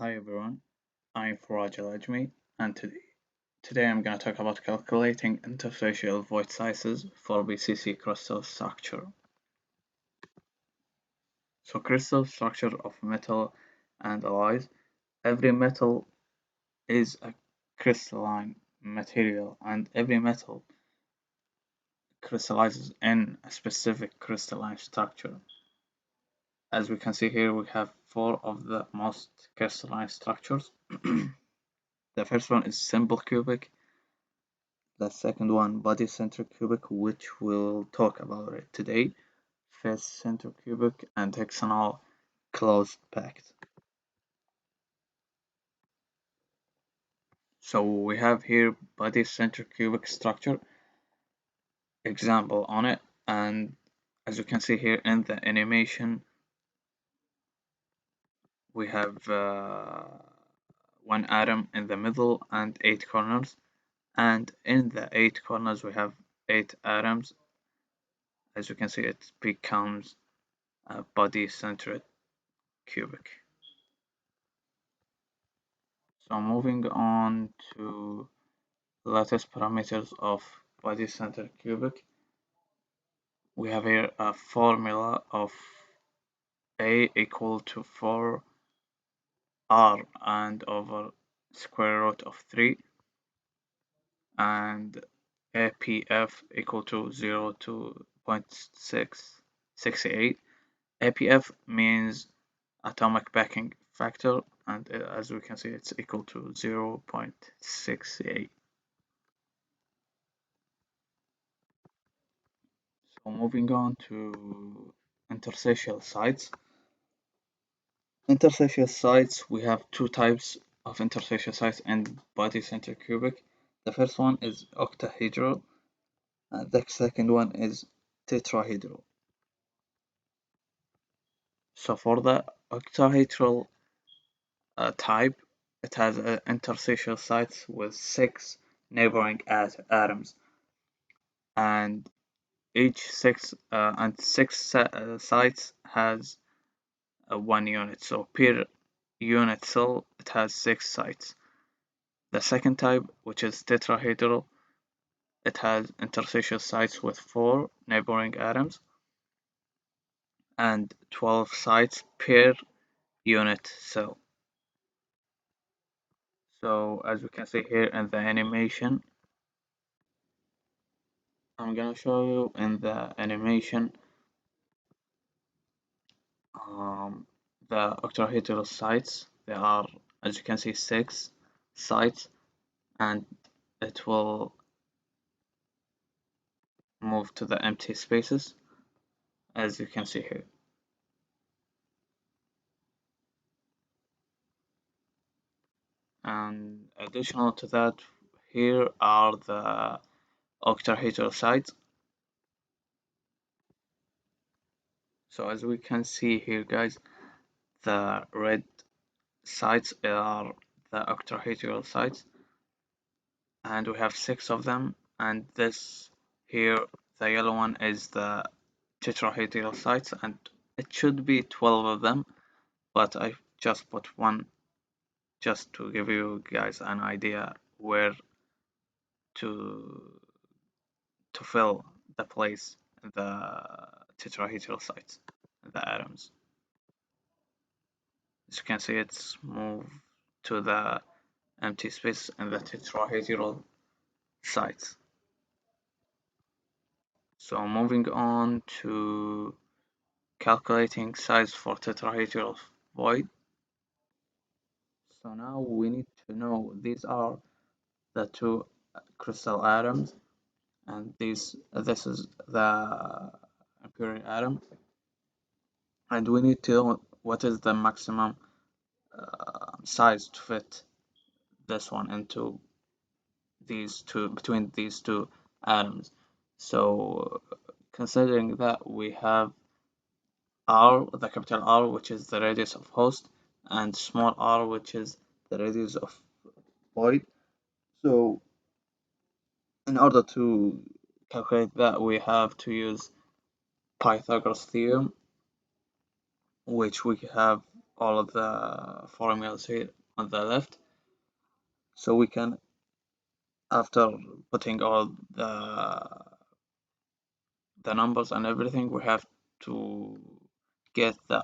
Hi everyone, I'm Faraj Alajmi, and today I'm going to talk about calculating interfacial void sizes for BCC crystal structure. So crystal structure of metal and alloys. Every metal is a crystalline material, and every metal crystallizes in a specific crystalline structure. As we can see here, we have four of the most crystalline structures. The first one is simple cubic. The second one, body center cubic, which we'll talk about it today. Face center cubic and hexagonal closed packed. So we have here body center cubic structure example on it, and as you can see here in the animation, we have one atom in the middle and 8 corners, and in the 8 corners we have 8 atoms. As you can see, it becomes a body centered cubic. So moving on to lattice parameters of body center cubic, we have here a formula of A equal to 4 R and over square root of 3, and APF equal to 0 to 0.668. APF means atomic packing factor, and as we can see, it's equal to 0.68. So moving on to interstitial sites. Interstitial sites, we have two types of interstitial sites in body center cubic. The first one is octahedral, and the second one is tetrahedral. So for the octahedral type, it has interstitial sites with 6 neighboring atoms, and each six sites has one unit. So per unit cell, it has 6 sites. The second type, which is tetrahedral, it has interstitial sites with 4 neighboring atoms and 12 sites per unit cell. So as we can see here in the animation, I'm gonna show you in the animation the octahedral sites. There are, as you can see, 6 sites, and it will move to the empty spaces, as you can see here. And additional to that, here are the octahedral sites. So as we can see here, guys, the red sites are the octahedral sites, and we have 6 of them. And this here, the yellow one, is the tetrahedral sites, and it should be 12 of them, but I just put one just to give you guys an idea where to fill the place in the tetrahedral sites, the atoms. As you can see, it's moved to the empty space in the tetrahedral sites. So moving on to calculating size for tetrahedral void. So now we need to know these are the two crystal atoms, and this is the imperial atom, and we need to know what is the maximum size to fit this one into these two, between these two atoms. So considering that we have R, the capital R, which is the radius of host, and small r, which is the radius of void. So in order to calculate that, we have to use Pythagoras theorem, which we have all of the formulas here on the left. So we can, after putting all the numbers and everything, we have to get the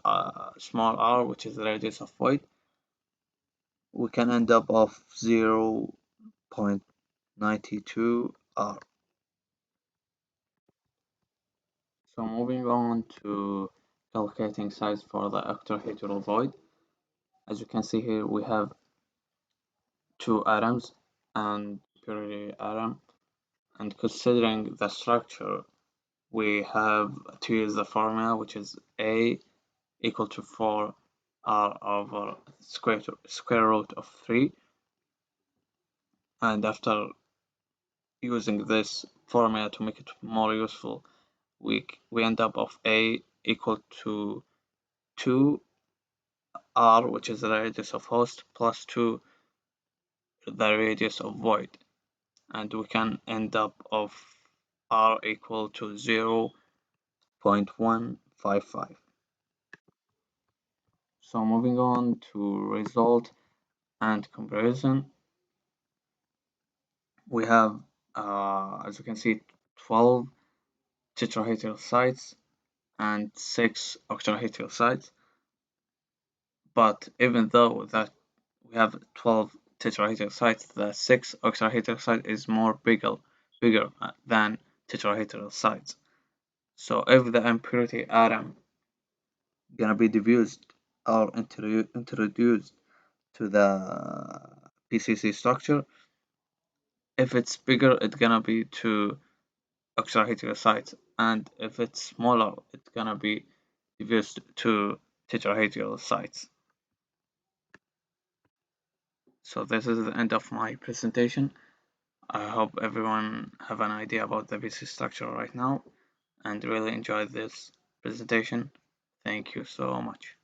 small r, which is the radius of void. We can end up of 0.92 r. So moving on to calculating size for the octahedral void. As you can see here, we have two atoms and purity atom. And considering the structure, we have to use the formula, which is A equal to 4r over square root of 3. And after using this formula to make it more useful, we end up of A equal to 2r, which is the radius of host, plus 2 the radius of void, and we can end up of r equal to 0.155. So moving on to result and comparison, we have, as you can see, 12 tetrahedral sites and 6 octahedral sites. But even though that we have 12 tetrahedral sites, the 6 octahedral site is bigger than tetrahedral sites. So if the impurity atom gonna be diffused or introduced to the PCC structure, if it's bigger, it's gonna be to octahedral sites, and if it's smaller, it's gonna be diffused to tetrahedral sites. So this is the end of my presentation. I hope everyone have an idea about the PC structure right now and really enjoyed this presentation. Thank you so much.